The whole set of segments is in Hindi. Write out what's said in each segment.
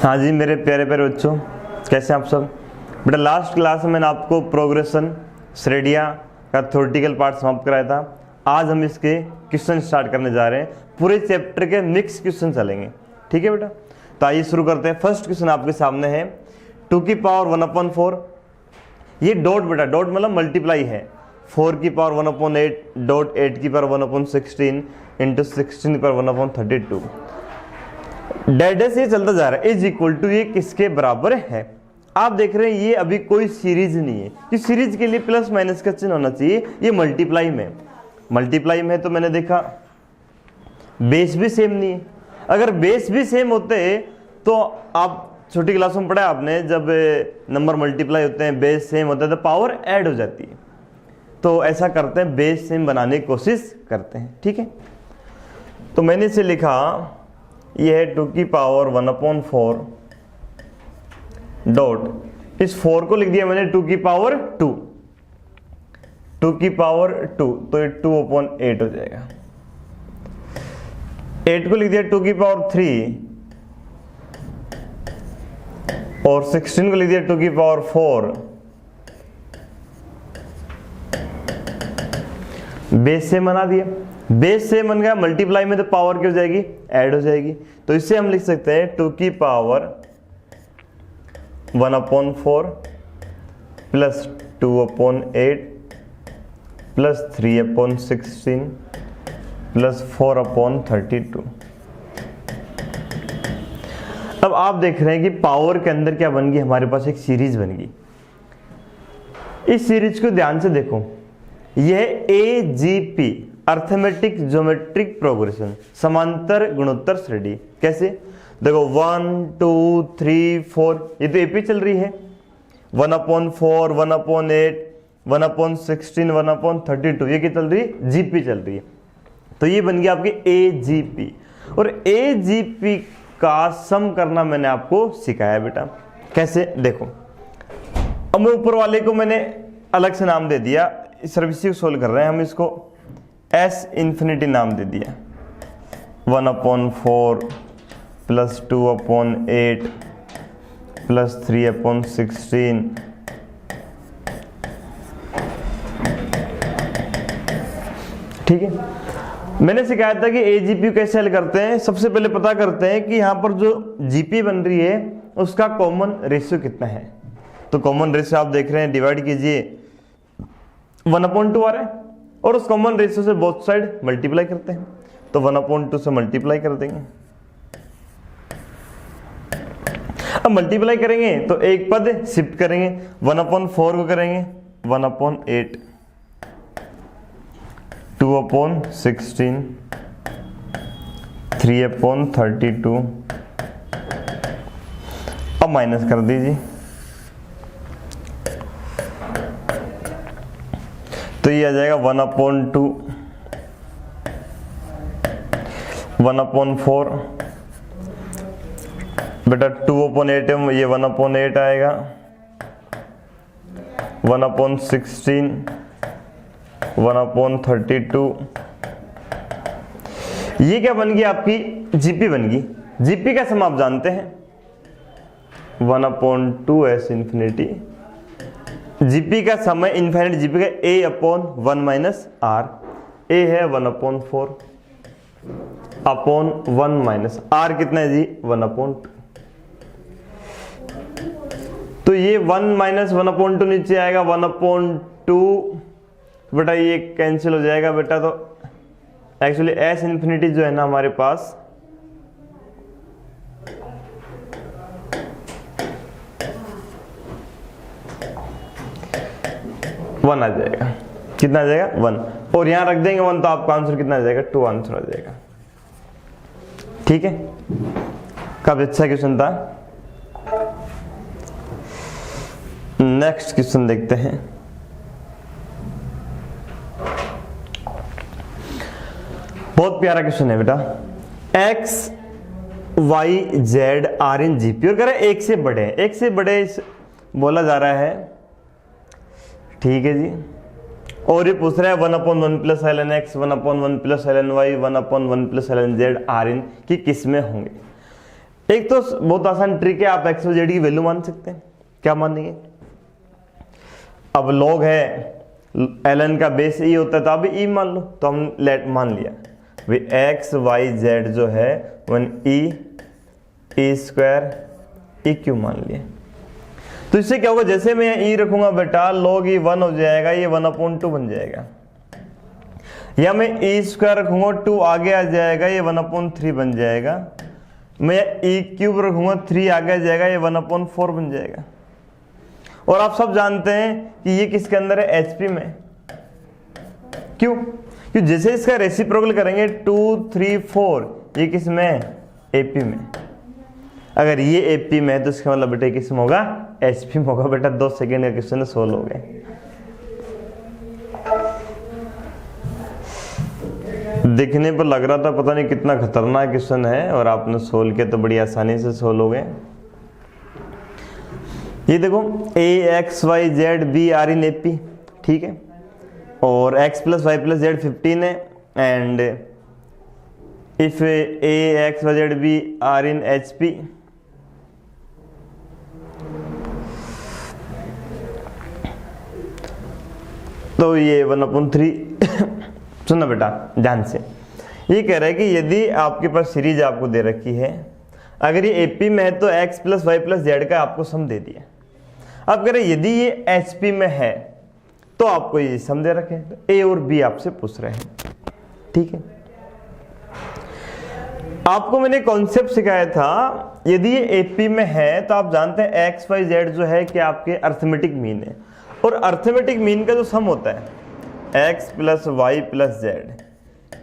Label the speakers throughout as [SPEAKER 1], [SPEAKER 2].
[SPEAKER 1] हाँ जी मेरे प्यारे प्यारे बच्चों, कैसे हैं आप सब। बेटा लास्ट क्लास में मैंने आपको प्रोग्रेशन श्रेणियाँ का थ्योरेटिकल पार्ट समाप्त कराया था। आज हम इसके क्वेश्चन स्टार्ट करने जा रहे हैं। पूरे चैप्टर के मिक्स क्वेश्चन चलेंगे, ठीक है बेटा। तो आइए शुरू करते हैं। फर्स्ट क्वेश्चन आपके सामने है 2 की पावर 1/4। ये डॉट बेटा, डॉट मतलब मल्टीप्लाई है। 4 की पावर 1/8 डॉट 8 की पावर 1/16 इंटू 16 की पावर 1/32। डैडेस ये चलता जा रहा है, इज इक्वल टू ये किसके बराबर है। आप देख रहे हैं ये अभी कोई सीरीज नहीं है, कि सीरीज के लिए प्लस माइनस का चिन्ह होना चाहिए। ये मल्टीप्लाई में तो मैंने देखा बेस भी सेम नहीं है। अगर बेस भी सेम होते तो आप छोटी क्लासों में पढ़ा आपने, जब नंबर मल्टीप्लाई होते हैं बेस सेम होता है तो पावर ऐड हो जाती है। तो ऐसा करते हैं, बेस सेम बनाने की कोशिश करते हैं, ठीक है। तो मैंने इसे लिखा, ये है 2 की पावर 1/4 डॉट, इस 4 को लिख दिया मैंने 2 की पावर 2, 2 की पावर 2, तो ये 2/8 हो जाएगा। 8 को लिख दिया 2 की पावर 3 और 16 को लिख दिया 2 की पावर 4। बेस से बना दिया, बेस से बन गया। मल्टीप्लाई में तो पावर क्या हो जाएगी, ऐड हो जाएगी। तो इससे हम लिख सकते हैं 2 की पावर 1/4 प्लस 2/8 प्लस 3/16 प्लस 4/32। अब आप देख रहे हैं कि पावर के अंदर क्या बन गई, हमारे पास एक सीरीज बन गई। इस सीरीज को ध्यान से देखो, यह AGP अर्थमेटिक ज्योमेट्रिक प्रोग्रेशन, समांतर गुणोत्तर श्रेणी। कैसे देखो 1 2 3 4, ये तो AP चल रही है। 1/4 1/8 1/16 1/32, ये क्या चल रही है, GP चल रही है। तो ये बन गया आपकी AGP। और AGP का सम करना मैंने आपको सिखाया बेटा। कैसे देखो, अब मैं ऊपर वाले को मैंने अलग से नाम दे दिया, सर्विस सोल्व कर रहे हैं हम, इसको S∞ नाम दे दिया। 1/4 प्लस 2/8 प्लस 3/16। ठीक है, मैंने सिखाया था कि AGP कैसे हल करते हैं। सबसे पहले पता करते हैं कि यहां पर जो GP बन रही है उसका कॉमन रेशियो कितना है। तो कॉमन रेशियो आप देख रहे हैं, डिवाइड कीजिए 1/2 आ रहा है, और उस कॉमन रेशियो से बोथ साइड मल्टीप्लाई करते हैं। तो 1/2 से मल्टीप्लाई कर देंगे। अब मल्टीप्लाई करेंगे तो एक पद शिफ्ट करेंगे, 1/4 को करेंगे 1/8 2/16 3/32। अब माइनस कर दीजिए, तो ये आ जाएगा 1/2 1/4 बेटा 2/8 है, ये 1/8 आएगा। 1/16 1/32। ये क्या बन गई, आपकी GP बन गई। GP का सम आप जानते हैं 1/2 S∞। GP का सम है इनफाइनाइट GP का A/1 - R। A है 1/4 1 - R कितना है जी, 1/2। तो ये 1 - 1/2 नीचे आएगा 1/2 बेटा, ये कैंसिल हो जाएगा बेटा। तो एक्चुअली S∞ जो है ना हमारे पास, वन आ जाएगा। कितना आ जाएगा, 1। और यहां रख देंगे 1, तो आपका आंसर कितना आ जाएगा, 2 आंसर आ जाएगा। ठीक है, काफी अच्छा क्वेश्चन था। नेक्स्ट क्वेश्चन देखते हैं। बहुत प्यारा क्वेश्चन है बेटा। X Y Z R इन GP, और कह रहा है एक से बड़े, एक से बड़े बोला जा रहा है, ठीक है जी। और ये पूछ रहा है 1/1 plus ln x 1/1 plus ln y 1/1 plus ln z are in की किस में होंगे। एक तो बहुत आसान ट्रिक है, आप एक्स वाई जेड की वैल्यू मान सकते हैं। क्या मानेंगे? अब लॉग है, ln का बेस ई होता है तो अब ई मान लो, तो हम लेट मान लिया भाई एक्स वाई जेड जो है one E square E Q मान लिया। तो इससे क्या होगा, जैसे मैं ई रखूंगा बेटा लॉग ई 1 हो जाएगा, ये 1/2 बन जाएगा, या मैं ई स्क्वायर रखूंगा 2 आगे आ जाएगा, ये 1/3 बन जाएगा, मैं ई क्यूब रखूंगा 3 आगे आ जाएगा, ये 1/4 बन जाएगा। और आप सब जानते हैं कि ये किसके अंदर है? एचपी में। क्यों? क्योंकि जैसे इसका रेसिप्रोकल करेंगे 2 3 4, ये किस में? एपी में। अगर ये एपी में है तो इसका मतलब बेटा किस में होगा? एचपी में होगा। बेटा 2 सेकेंड का क्वेश्चन सोल्व हो गए। दिखने पर लग रहा था पता नहीं कितना खतरनाक क्वेश्चन है, और आपने सोल्व किया तो बड़ी आसानी से सोल्व हो गए। ये देखो A X Y Z B are in AP, ठीक है, और x plus Y plus Z 15 है, and if A X Y Z B are in H P, तो ये 1/3 सुनना बेटा ध्यान से, ये कह रहा है कि यदि आपके पास सीरीज आपको दे रखी है, अगर ये एपी में है तो x plus Y plus Z का आपको सम दे दिया। अब कह रहे यदि ये एचपी में है तो आपको ये सम दे रखे, तो ए और बी आपसे पूछ रहे हैं, ठीक है। आपको मैंने कॉन्सेप्ट सिखाया था, यदि ये एपी में है तो आप जानते हैं एक्स वाई जेड जो है कि आपके अर्थमेटिक मीन है, और अर्थमेटिक मीन का जो सम होता है X plus Y plus Z,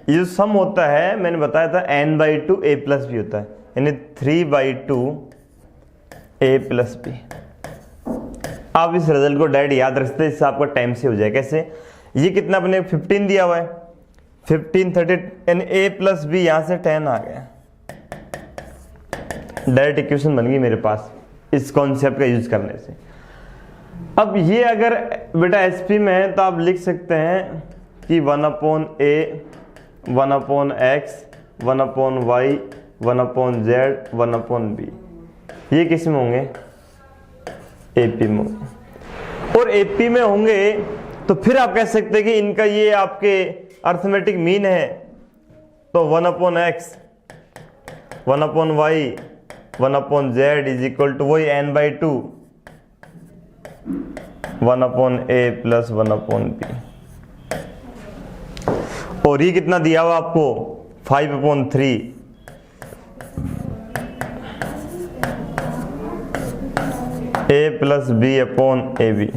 [SPEAKER 1] ये जो सम होता है मैंने बताया था n/2 a प्लस बी होता है, यानी 3/2 a प्लस बी। आप इस रिजल्ट को डायरेक्ट याद रखते हैं, इससे आपका टाइम से हो जाए। कैसे? ये कितना अपने 15 दिया हुआ है, 15 30 यानी a प्लस बी, यहां से 10 आ गया, डायरेक्ट इक्वेशन बन गई मेरे पास इस कॉन्सेप्ट का यूज करने से। अब ये अगर बेटा एचपी में है तो आप लिख सकते हैं कि 1/a 1/x 1/y 1/z 1/b, ये किस में होंगे? एपी में। और एपी में होंगे तो फिर आप कह सकते हैं कि इनका ये आपके अर्थमेटिक मीन है, तो 1/x 1/y 1/z is equal to वही n/2 1/a प्लस 1/b। और ये कितना दिया हुआ आपको? 5/3 a plus B upon A B.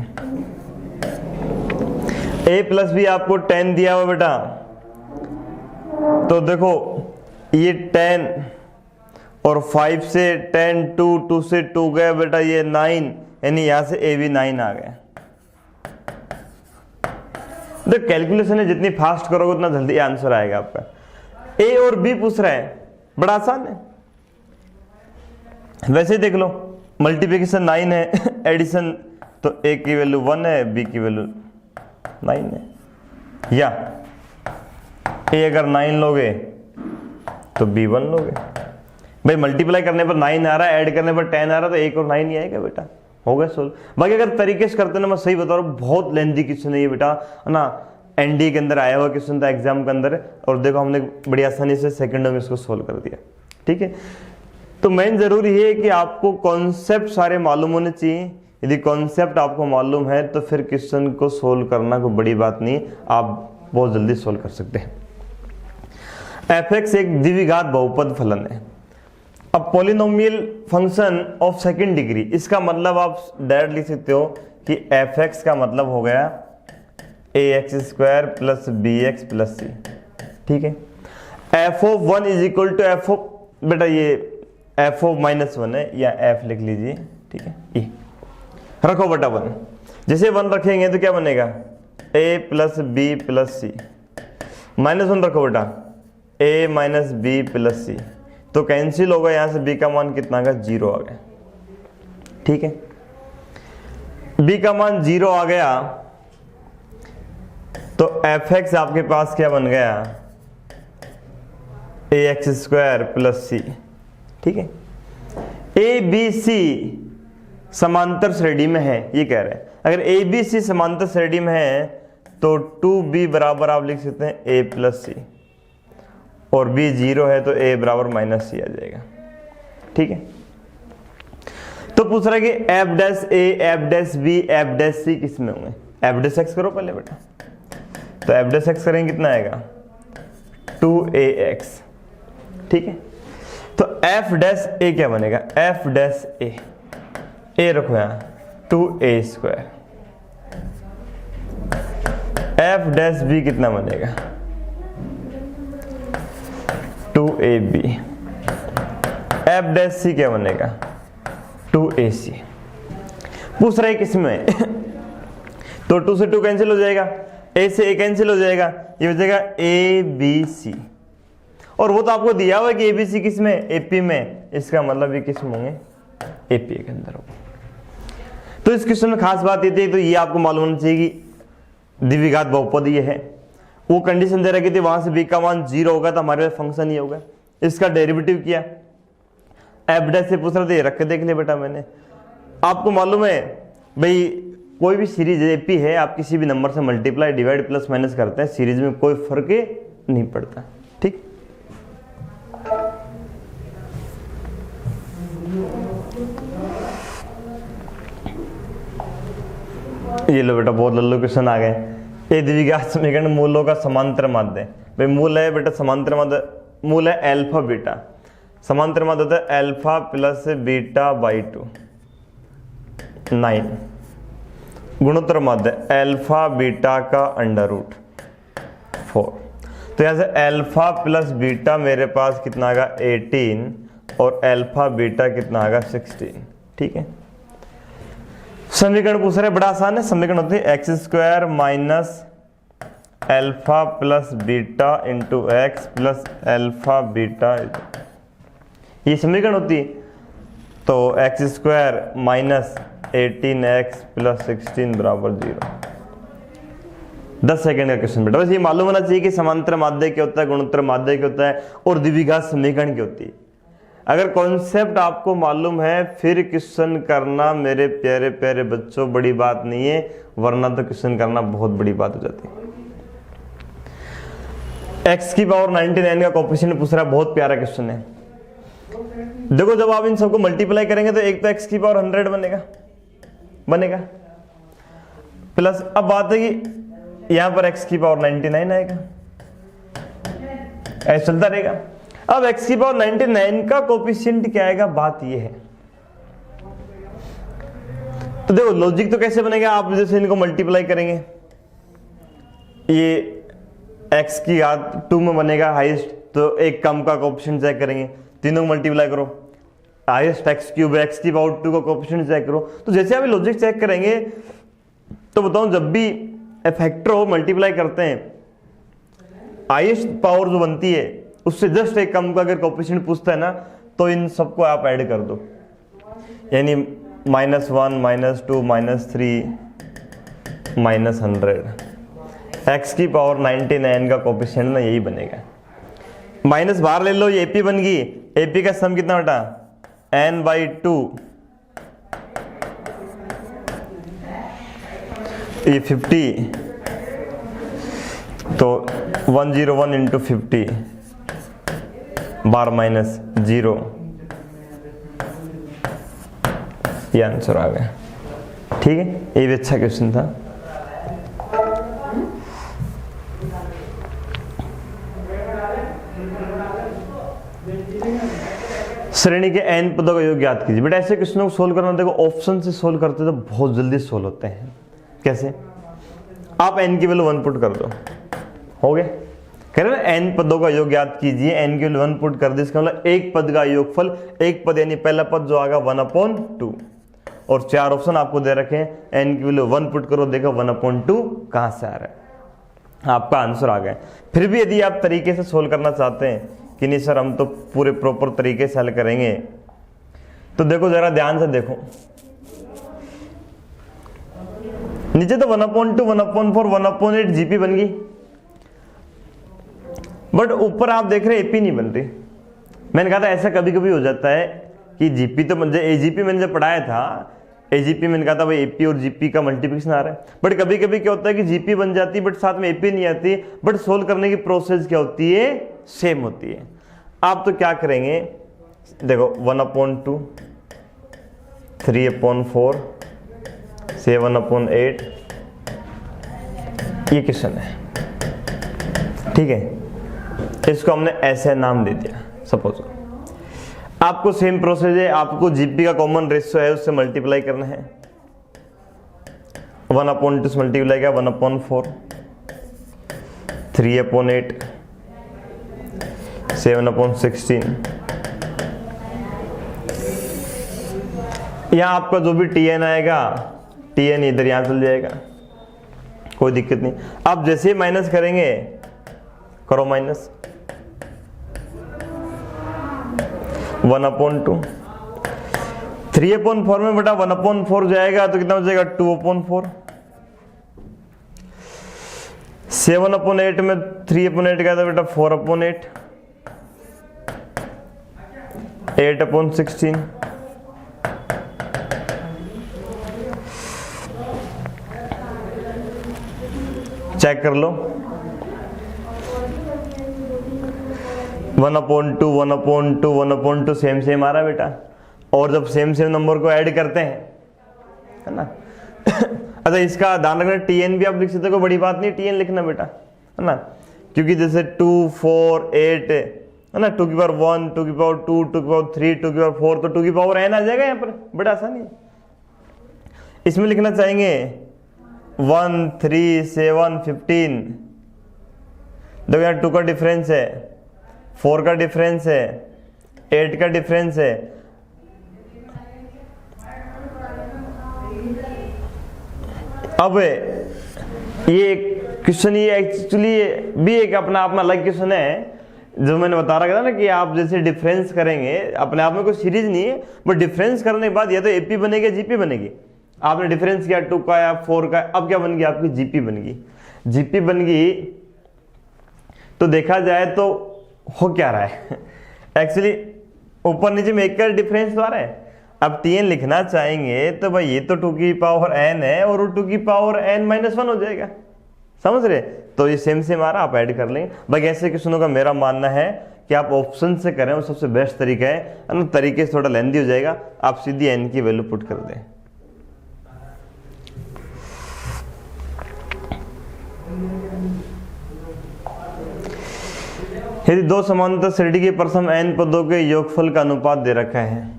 [SPEAKER 1] a plus B आपको 10 दिया हुआ बेटा, तो देखो ये 10 और 5 से 10 2 से 2 गया बेटा, ये 9, यानी यहां से ए बी 9 आ गया। तो कैलकुलेशन है, जितनी फास्ट करोगे उतना जल्दी आंसर आएगा आपका। ए और बी पूछ रहे हैं, बड़ा आसान है। वैसे ही देख लो, मल्टीप्लिकेशन 9 है, एडिशन तो ए की वैल्यू 1 है, बी की वैल्यू 9 है, या ए अगर 9 लोगे तो बी 1 लोगे। भाई मल्टीप्लाई करने पर 9 आ रहा है, ऐड करने पर 10 आ रहा है, तो 1 और 9 ही आएगा बेटा, हो गया सोल्व। बाकी अगर तरीके से करते ना, मैं सही बता रहा हूँ, बहुत लेंथी क्वेश्चन है ये बेटा, है ना, एनडी के अंदर आया हुआ क्वेश्चन था एग्जाम के अंदर, और देखो हमने बड़ी आसानी से सेकंडों में इसको सोल्व कर दिया, ठीक है। तो मेन जरूरी है कि आपको कॉन्सेप्ट सारे मालूम होने चाहिए। यदि कॉन्सेप्ट आपको मालूम है तो फिर क्वेश्चन को सोल्व करना कोई बड़ी बात नहीं, आप बहुत जल्दी सोल्व कर सकते हैं। f(x) एक द्विघात बहुपद फलन है। अब polynomial function of second degree, इसका मतलब आप डायरेक्ट लिख सकते हो कि f(x) का मतलब हो गया ax² plus bx plus c, ठीक है। f(1) is equal to f(, बेटा ये f(-1) है, या f लिख लीजिए, ठीक है। ये रखो बेटा 1, जैसे 1 रखेंगे तो क्या बनेगा? a प्लस बी प्लस सी, -1 रखो बेटा, a माइनस बी प्लस सी, तो कैंसिल होगा, यहां से b का मान कितना आ गया? 0 आ गया, ठीक है। b का मान 0 आ गया तो f(x) आपके पास क्या बन गया? ax² प्लस सी, ठीक है। ए बी सी समांतर श्रेणी में है, ये कह रहे हैं। अगर ए बी सी समांतर श्रेणी में है तो 2b बराबर आप लिख सकते हैं a प्लस सी, और b 0 है तो a बराबर माइनस सी आ जाएगा। ठीक है, तो पूछ रहा है कि F dash A, F dash B, F dash C किस में होंगे। एफ डैश एक्स करो पहले बेटा, तो एफ डैश एक्स करेंगे कितना आएगा 2ax। ठीक है, तो एफ डैश ए क्या बनेगा, एफ डैश ए रखो यहाँ 2a²। एफ डैश बी कितना बनेगा 2ab। एफ डैश सी क्या बनेगा 2ac। पूछ रहा है किसमें तो 2 से 2 कैंसिल हो जाएगा, a से a कैंसिल हो जाएगा, ये हो जाएगा abc। और वो तो आपको दिया हुआ है कि abc किस में, ap में, इसका मतलब ये किस में होंगे, ap के अंदर होगा। तो इस क्वेश्चन में खास बात ये थी, तो ये आपको मालूम होना चाहिए कि द्विघात बहुपद ये है। वो कंडीशन दे रखी थी वहां से b का मान 0 होगा तो हमारे पास फंक्शन ये होगा। इसका डेरिवेटिव किया, एफ डैश से पूछ रहे थे, रख के देख लिया बेटा मैंने। आपको मालूम है भाई कोई भी सीरीज एपी है, आप किसी भी नंबर से मल्टीप्लाई डिवाइड प्लस माइनस करते हैं, सीरीज में कोई फर्क नहीं पड़ता। ठीक, ये लो बेटा बहुत लल्लू क्वेश्चन आ गए। ये द्विघात समीकरण मूलों का समांतर माध्य। भाई मूल है बेटा समांतर माध्य, मूल है अल्फा बीटा, समांतर माध्य होता है अल्फा प्लस बीटा बाई 2 9। गुणोत्तर माध्य अल्फा बीटा का अंडर रूट 4। तो यहां से अल्फा प्लस बीटा मेरे पास कितना आएगा 18 और अल्फा बीटा कितना आएगा 16। ठीक है, समीकरण पूछ रहे बड़ा आसान है। समीकरण होती है x² minus alpha plus beta into x plus alpha beta, ये समीकरण होती है। तो x² माइनस 18x प्लस 16 बराबर 0। 10 सेकंड का क्वेश्चन बेटा। बस ये मालूम होना चाहिए कि समांतर माध्य क्या होता है, गुणोत्तर माध्य क्या होता है और द्विघात समीकरण क्या होती है। अगर कॉन्सेप्ट आपको मालूम है फिर क्वेश्चन करना मेरे प्यारे प्यारे बच्चों बड़ी बात नहीं है, वरना तो क्वेश्चन करना बहुत बड़ी बात हो जाती है। x की पावर 99 का कोएफिशिएंट पूछ रहा है, बहुत प्यारा क्वेश्चन है। देखो जब आप इन सबको मल्टीप्लाई करेंगे तो एक तो x की पावर 100 बनेगा प्लस, अब बात है कि यहां पर x की पावर 99 आएगा, ऐसा चलता रहेगा। अब x की पावर 99 का कोएफिशिएंट क्या आएगा, बात ये है। तो देखो लॉजिक तो कैसे बनेगा, आप जैसे इनको मल्टीप्लाई करेंगे, ये x की घात 2 में बनेगा हाईएस्ट, तो एक कम का कोएफिशिएंट चेक करेंगे, तीनों को मल्टीप्लाई करो, हाईएस्ट x³ है, x की पावर 2 का कोएफिशिएंट चेक करो। तो जैसे आप लॉजिक चेक करेंगे तो बताऊं जब भी फैक्टर हो मल्टीप्लाई करते हैं, हाईएस्ट पावर जो बनती है उससे जस्ट एक कम का अगर कोएफिशिएंट पूछता है ना, तो इन सबको आप ऐड कर दो, यानी -1 -2 -3 -100। x की पावर 99 का कोएफिशिएंट ना यही बनेगा। माइनस बाहर ले लो, ये एपी बन गई, एपी का सम कितना बेटा n/2, ये 50, तो 101 इंटू 50 बार -0, ये आंसर आ गया। ठीक है, ये भी अच्छा क्वेश्चन था। श्रेणी के n पदों का योग ज्ञात कीजिए। बेटा ऐसे क्वेश्चनों को सोल्व करना, देखो ऑप्शन से सोल्व करते तो बहुत जल्दी सोल्व होते हैं। कैसे, आप n की वैल्यू 1 पुट कर दो, हो गए। कह रहे ना n पदों का योग ज्ञात कीजिए, n की वैल्यू 1 पुट कर दे, इसका मतलब एक पद का योगफल, एक पद यानी पहला पद जो आएगा 1/2, और 4 ऑप्शन आपको दे रखे हैं, n की वैल्यू 1 पुट करो, देखो 1/2 कहां से आ रहा है, आपका आंसर आ गया। फिर भी यदि आप तरीके से सोल्व करना चाहते हैं कि नहीं सर हम तो पूरे प्रॉपर तरीके से हल करेंगे, तो देखो जरा ध्यान से देखो, नीचे तो 1/2 1/4 1/8 जीपी बन गई, बट ऊपर आप देख रहे एपी नहीं बन रही। मैंने कहा था ऐसा कभी कभी हो जाता है कि जीपी तो मुझे एजीपी मैंने जब पढ़ाया था, एजीपी मैंने कहा था भाई एपी और जीपी का मल्टीप्लिकेशन आ रहा है, बट कभी कभी क्या होता है कि जीपी बन जाती है बट साथ में एपी नहीं आती, बट सोल्व करने की प्रोसेस क्या होती है, सेम होती है। आप तो क्या करेंगे, देखो 1/2, 3/4, 7/8, ये क्वेश्चन है, ठीक है। इसको हमने ऐसे नाम दे दिया। सपोज आपको सेम प्रोसेस है, आपको जीपी का कॉमन रेशियो है उससे मल्टीप्लाई करना है। 1/2 से मल्टीप्लाई किया 1/4, 3/8, 7/16। यहां आपका जो भी टीएन आएगा, टीएन इधर यहां चल जाएगा, कोई दिक्कत नहीं। आप जैसे ही माइनस करेंगे, करो माइनस 1/2, 3/4 में बेटा 1/4 जाएगा तो कितना हो जाएगा 2/4, 7/8 में 3/8 का था बेटा 4/8, 8/16, चेक कर लो 1/2, 1/2, 1/2 सेम सेम आ रहा है बेटा। और जब सेम सेम नंबर को ऐड करते हैं, है ना अच्छा इसका ध्यान रखना, टीएन भी आप लिख सकते हो, कोई बड़ी बात नहीं टीएन लिखना बेटा, है ना, क्योंकि जैसे 2, 4, 8 है ना, 2 की पावर 1, 2 की पावर 2, 2 की पावर 3, 2 की पावर 4, तो 2 की पावर n आ जाएगा यहाँ पर, बड़ा आसानी है। इसमें लिखना चाहेंगे 1, 3, 7, 15, देखो यहाँ 2 का डिफरेंस है, 4 का डिफरेंस है, 8 का डिफरेंस है। अब ये क्वेश्चन, ये एक्चुअली भी एक अपना आप में अलग क्वेश्चन है, जो मैंने बता रहा था ना कि आप जैसे डिफरेंस करेंगे, अपने आप में कोई सीरीज नहीं है, बट डिफरेंस करने के बाद या तो एपी बनेगी, जीपी बनेगी। आपने डिफरेंस किया 2 का या 4 का, अब क्या बन गया आपकी जीपी बन गई। जीपी बन गई तो देखा जाए तो हो क्या रहा है एक्चुअली ऊपर नीचे में एक का डिफरेंस तो आ रहा है। अब टीएन लिखना चाहेंगे तो भाई ये तो 2 की पावर n है और वो 2 की पावर n-1 हो जाएगा, समझ रहे। तो ये सेम सेम आ रहा, आप ऐड कर लेंगे। बाकी ऐसे क्वेश्चनों का मेरा मानना है कि आप ऑप्शन से करें, वो सबसे बेस्ट तरीका है ना, तरीके से थोड़ा लेंदी हो जाएगा, आप सीधी n की वैल्यू पुट कर दें। यदि दो समांतर श्रेणी के प्रथम n पदों के योगफल का अनुपात दे रखा है,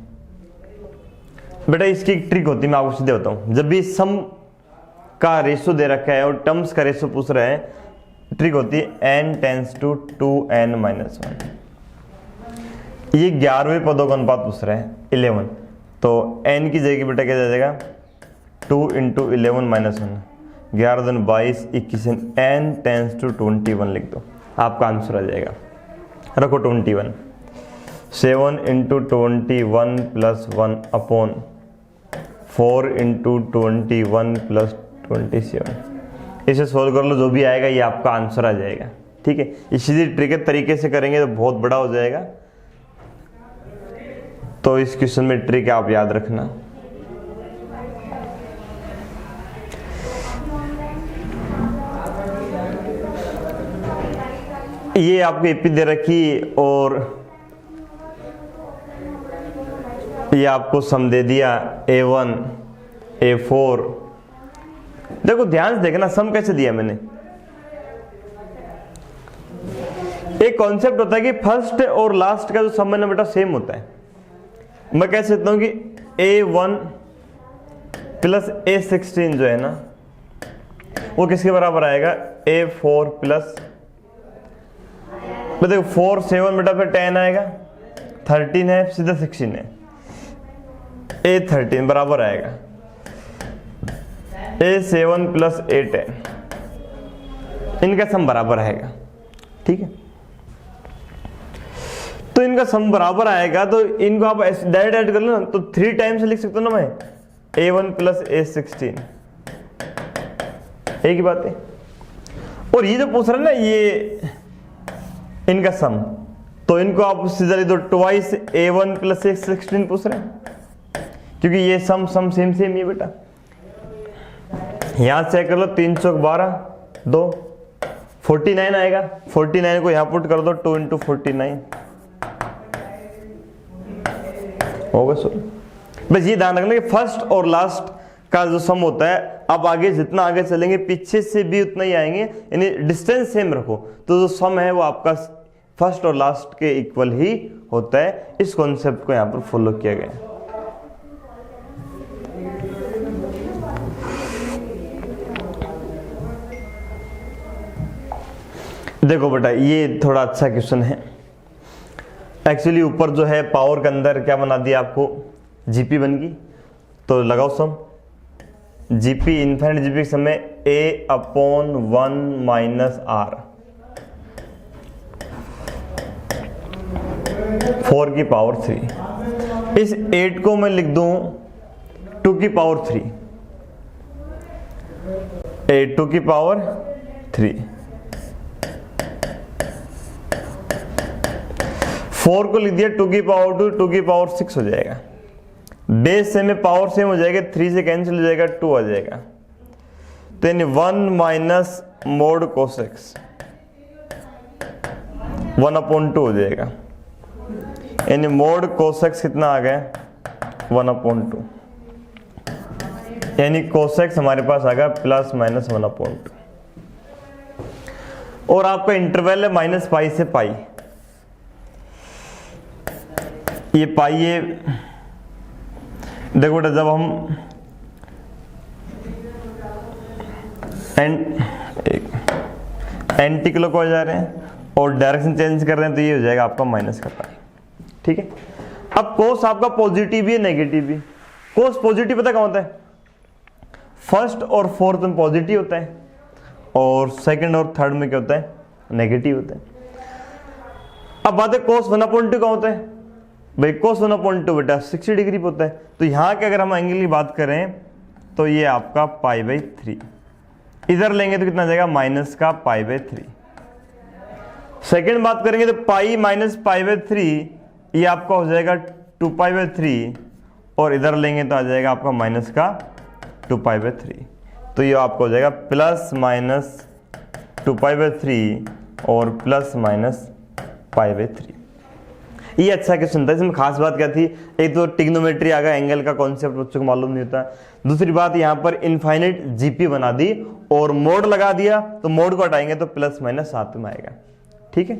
[SPEAKER 1] बेटा इसकी एक ट्रिक होती है, मैं आपको सीधे बताऊं। जब भी सम का रेशो दे रखा है और टर्म्स का रेशो पूछ रहे हैं, ट्रिक होती है n टेंस टू 2n-1। ये 11वें पदों का अनुपात पूछ रहे हैं 11, तो n की जगह बेटा क्या जाएगा 2 × 11-1, 11 दूनी 22, 21, n टेंस टू 21 लिख दो, आपका आंसर आ जाएगा। रखो 21, 7 × 21 + 1/4 × 21 + 27। इसे सोल्व कर लो, जो भी आएगा ये आपका आंसर आ जाएगा, ठीक है। इसी तरीके से करेंगे तो बहुत बड़ा हो जाएगा। तो इस क्वेश्चन में ट्रिक आप याद रखना। ये आपको एपी दे रखी और ये आपको सम दे दिया A1, A4। देखो ध्यान से देखना सम कैसे दिया मैंने। एक कॉन्सेप्ट होता है कि फर्स्ट और लास्ट का जो सम है ना बेटा सेम होता है। मैं कह सकता हूं कि A1 + A16 जो है ना वो किसके बराबर आएगा, A4 + देखो 4, 7 बेटा फिर 10 आएगा, 13 है सीधा 16 है, A13 बराबर आएगा A7 + A10। इनका सम बराबर आएगा, ठीक है। तो इनका सम बराबर आएगा तो इनको आप डायरेक्ट ऐड कर लो ना, तो 3 टाइम्स लिख सकते हो ना मैं, A1 + A16, एक ही बात है। और ये जो पूछ रहा है ना ये इनका सम, तो इनको आप सीधा लिख दो ट्वाइस a1 प्लस 16 पूछ रहे हैं, क्योंकि ये सम सेम ही है बेटा। यहां चेक कर लो, 3 चौक 12, 2 49 आएगा। 49 को यहां पुट कर दो, 2 इंटू 49 होगा। सो बस ये ध्यान रखना कि फर्स्ट और लास्ट का जो सम होता है, अब आगे जितना आगे चलेंगे पीछे से भी उतना ही आएंगे, यानी डिस्टेंस सेम रखो तो जो सम है वो आपका फर्स्ट और लास्ट के इक्वल ही होता है। इस कॉन्सेप्ट को यहां पर फॉलो किया गया है। देखो बेटा, ये थोड़ा अच्छा क्वेश्चन है। एक्चुअली ऊपर जो है पावर के अंदर क्या बना दिया आपको, जीपी बन गई। तो लगाओ सम, जीपी इनफाइनाइट जीपी के समय a/1 माइनस r 4 की पावर 3। इस 8 को मैं लिख दूं 2 की पावर 3, 2 की पावर 3। 4 को लिख दिया 2 की पावर 2, 2 की पावर 6 हो जाएगा। बेस से में पावर सेम हो जाएगा, 3 से कैंसिल हो जाएगा, 2 आ जाएगा। तो यानी 1 माइनस मोड कोसेक्स 1/2 हो जाएगा। यानी मोड कोसेक्स कितना आ गया, 1/2। यानी कोसेक्स हमारे पास आ गया प्लस माइनस 1/2। और आपका इंटरवल है -π से π। ये पाई ये देखो बेटा, जब हम एंटी क्लॉकवाइज जा रहे हैं और डायरेक्शन चेंज कर रहे हैं तो ये हो जाएगा आपका माइनस का पाई। ठीक है। अब कोस आपका पॉजिटिव भी है नेगेटिव भी। कोस पॉजिटिव पता क्या होता है, फर्स्ट और फोर्थ में पॉजिटिव होता है और सेकंड और थर्ड में क्या होता है, नेगेटिव होता है। अब बात है कोस 1/2 का होता है भाई, कोस 1/2 बेटा 60 डिग्री होता है। तो यहां के अगर हम एंगल की बात करें तो ये आपका π/3। इधर लेंगे तो कितना जाएगा, माइनस का π/3। सेकंड बात करेंगे तो पाई माइनस π/3 ये आपका हो जाएगा 2π/3 और इधर लेंगे तो आ जाएगा आपका माइनस का 2π/3। तो ये आपका हो जाएगा प्लस माइनस 2π/3 और प्लस माइनस π/3। ये अच्छा क्वेश्चन था। इसमें खास बात क्या थी, एक तो टिग्नोमेट्री आ गया, एंगल का कॉन्सेप्ट बच्चों को मालूम नहीं होता। दूसरी बात यहाँ पर इनफाइनाइट जीपी बना दी और मोड लगा दिया, तो मोड को हटाएंगे तो प्लस माइनस साथ में आएगा। ठीक है।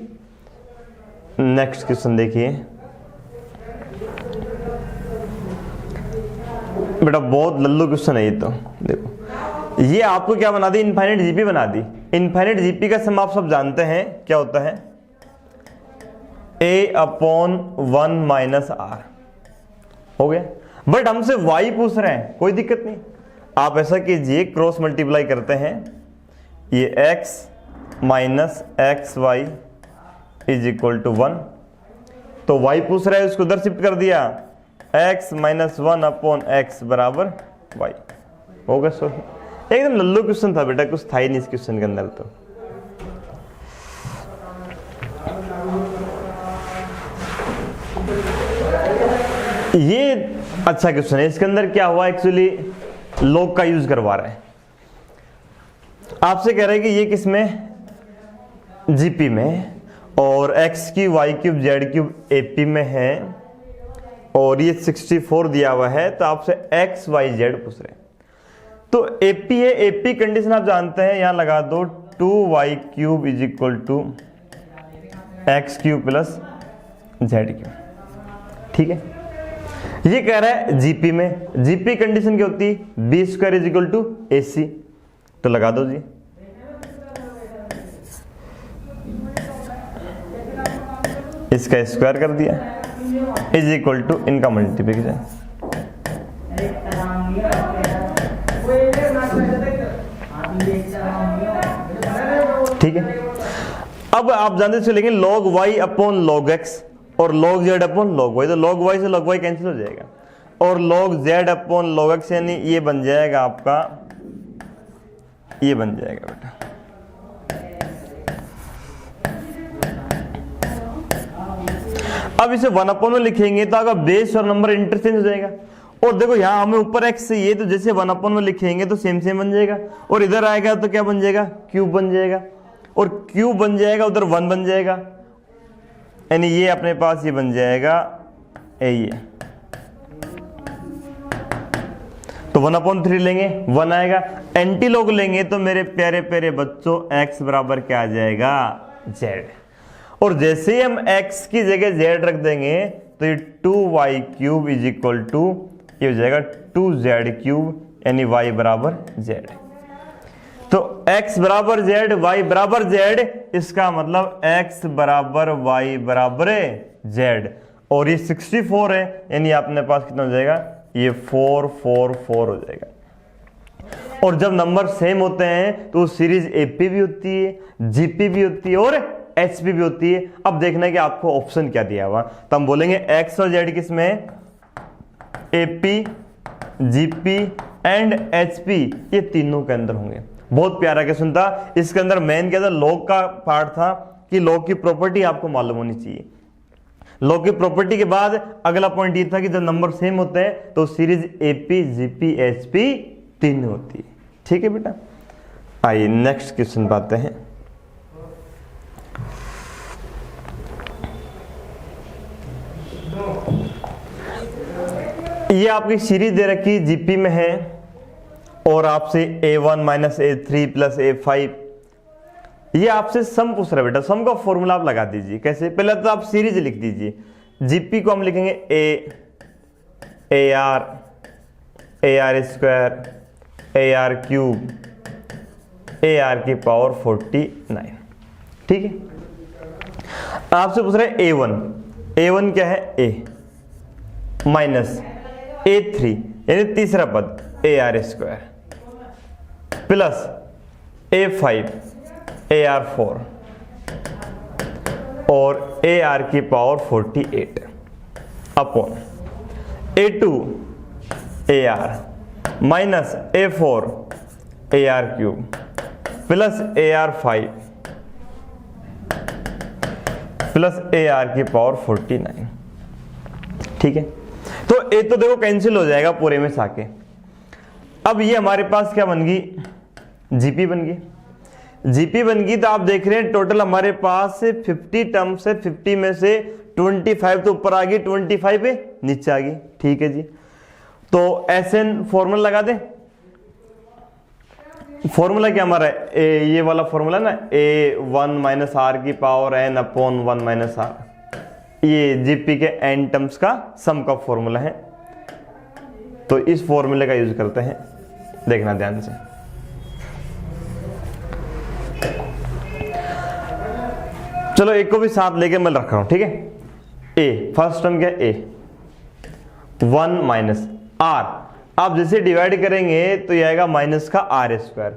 [SPEAKER 1] नेक्स्ट क्वेश्चन देखिए बेटा, बहुत लल्लू क्वेश्चन है ये। तो देखो, ये आपको क्या बना दी, इनफाइनाइट जीपी बना दी। इनफाइनाइट जीपी का सम आप सब जानते हैं क्या होता है, a/1 माइनस r हो गया। बट हमसे y पूछ रहे हैं, कोई दिक्कत नहीं। आप ऐसा कीजिए, क्रॉस मल्टीप्लाई करते हैं, ये x minus X Y is equal to 1। तो y पूछ रहा है, उसको उधर शिफ्ट कर दिया, x माइनस 1/x बराबर y होगा। सो एकदम लल्लू क्वेश्चन था बेटा, कुछ था ही नहीं इस क्वेश्चन के अंदर। तो ये अच्छा क्वेश्चन है। इसके अंदर क्या हुआ, एक्चुअली लॉग का यूज करवा रहे हैं। आपसे कह रहे हैं कि ये किस में, जीपी में, और x3 y3 z3 एपी में है और ये 64 दिया हुआ है। तो आपसे x y z पूछ रहे हैं। तो एपी है, एपी कंडीशन आप जानते हैं, यहां लगा दो 2y3 is equal to x3 plus z3। ठीक है। ये कह रहा है जीपी में, जीपी कंडीशन क्या होती है, b² is equal to ac। तो लगा दो जी, इसका स्क्वायर कर दिया इज इक्वल टू इनका मल्टीप्लिकेशन। ठीक है। अब आप जानते चलेंगे log y upon log x और log z upon log y। तो log y से log y कैंसिल हो जाएगा और log z upon log x, यानी ये बन जाएगा आपका, ये बन जाएगा बेटा अब इसे 1 में लिखेंगे तो अगर बेस और नंबर इंटरचेंज हो जाएगा। और देखो यहाँ हमें ऊपर x चाहिए, तो जैसे 1 में लिखेंगे तो सेम सेम बन जाएगा, और इधर आएगा तो क्या बन जाएगा, क्यूब बन जाएगा, और क्यूब बन जाएगा उधर 1 बन जाएगा, यानी ये अपने पास ये बन जाएगा ये। तो 1/3 लेंगे 1 आएगा, एंटी लॉग लेंगे तो मेरे प्यारे प्यारे बच्चों x बराबर क्या आ जाएगा, z। और जैसे ही हम x की जगह z रख देंगे तो ये 2y³ इज इक्वल टू ये हो जाएगा 2z³, यानी y बराबर z। तो x बराबर z, y बराबर z, इसका मतलब x बराबर y बराबर z। और ये 64 है, यानी अपने पास कितना हो जाएगा, ये 444 हो जाएगा। और जब नंबर सेम होते हैं तो सीरीज AP भी होती है, GP भी होती है और HP भी होती है। अब देखना है कि आपको ऑप्शन क्या दिया हुआ, तो हम बोलेंगे x और z किस में, AP, GP एंड HP, ये तीनों के अंदर होंगे। बहुत प्यारा क्वेश्चन था। इसके अंदर मेन क्या था, लॉग का पार्ट था कि लॉग की प्रॉपर्टी आपको मालूम होनी चाहिए। लॉग की प्रॉपर्टी के बाद अगला पॉइंट ये था कि जब नंबर सेम होते हैं तो सीरीज AP, GP, HP तीन होती है। ठीक है बेटा, आइए नेक्स्ट क्वेश्चन पाते हैं। ये आपकी सीरीज दे रखी जीपी में है और आपसे A1 - A3 + A5, ये आपसे सम पूछ रहा है बेटा। सम का फॉर्मूला आप लगा दीजिए। कैसे, पहले तो आप सीरीज लिख दीजिए। जीपी को हम लिखेंगे AR² AR³ AR⁴⁴⁹। ठीक है। आपसे पूछ रहा है A1 क्या है, A माइनस A3 यानी तीसरा पद AR² प्लस A5 AR4 और AR⁴48 upon A2 AR minus A4 AR³ plus AR5 plus AR⁴49। ठीक है, तो ए तो देखो कैंसिल हो जाएगा पूरे में साके। अब ये हमारे पास क्या बन गई, जीपी बन गई। जीपी बन गई तो आप देख रहे हैं टोटल हमारे पास 50 टर्म्स है। 50 में से 25 तो ऊपर आ गई, 25 पे नीचे आ गई। ठीक है जी, तो SN फॉर्मूला लगा दे। फॉर्मूला क्या हमारा है, ये वाला फॉर्मूला ना, A1 - R⁴ n/1 - R, ये जीपी के n टर्म्स का सम का फॉर्मूला है। तो इस फॉर्मूले का यूज करते हैं, देखना ध्यान से। चलो एक को भी साथ लेके मैं रख रहा हूं। ठीक है, A फर्स्ट टर्म क्या है, A1 - R। आप जैसे डिवाइड करेंगे तो ये आएगा माइनस का R²,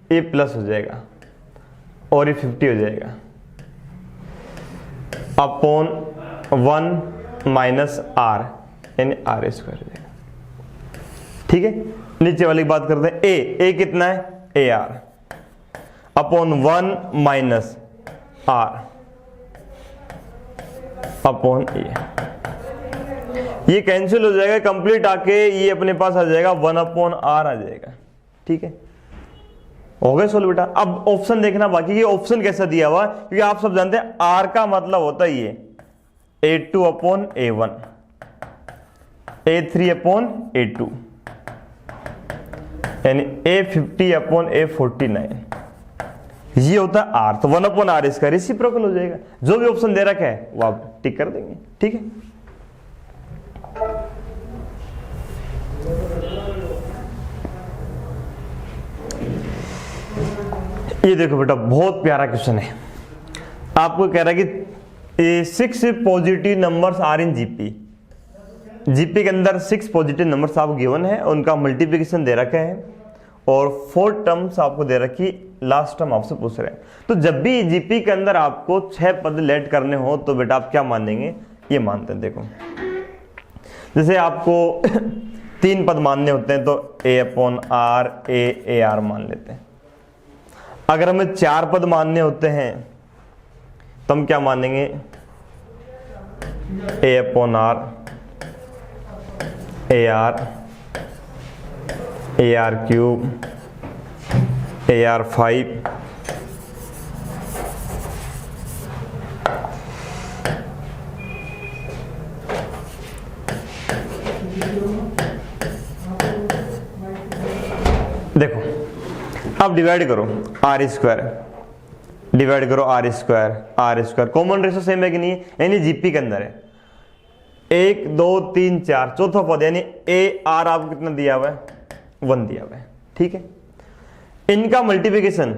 [SPEAKER 1] A प्लस हो जाएगा और ये 50 हो जाएगा अपॉन 1 - R यानी R² हो जाएगा। ठीक है, नीचे वाली बात करते हैं। A कितना है, AR अपॉन 1 - R अपॉन ये कैंसिल हो जाएगा कंप्लीट आके, ये अपने पास आ जाएगा 1/R आ जाएगा। ठीक है, हो गया सोल्व बेटा। अब ऑप्शन देखना बाकी, ये ऑप्शन कैसा दिया हुआ, क्योंकि आप सब जानते हैं R का मतलब होता है ये A2/A1 A3/A2 यानी A50/A49, ये होता है R। तो 1/R इसका रेसिप्रोकल हो जाएगा। जो भी ऑप्शन दे रखा है वो आप टिक कर देंगे। ठीक है, ये देखो बेटा बहुत प्यारा क्वेश्चन है। आपको कह रहा है कि 6 positive numbers are in GP. GP के अंदर 6 पॉजिटिव नंबर्स आपको गिवन है, उनका मल्टीप्लिकेशन दे रखा है और 4 टर्म्स आपको दे रखी, लास्ट टर्म आपसे पूछ रहे हैं। तो जब भी जीपी के अंदर आपको 6 पद लेट करने हो तो बेटा आप क्या मानेंगे, ये मानते हैं। देखो जैसे आपको 3 पद मानने होते हैं तो A/R AR मान लेते हैं। अगर हमें 4 पद मानने होते हैं तो हम क्या मानेंगे, A upon R, A R cube, A R 5, देखो अब डिवाइड करो आर स्क्वायर, डिवाइड करो R square, common ratio same है कि नहीं, यानी जीपी के अंदर है 1 2 3 4, चौथा पद यानी ए आर आपको कितना दिया हुआ है, 1 दिया हुआ है, ठीक है। इनका मल्टीप्लिकेशन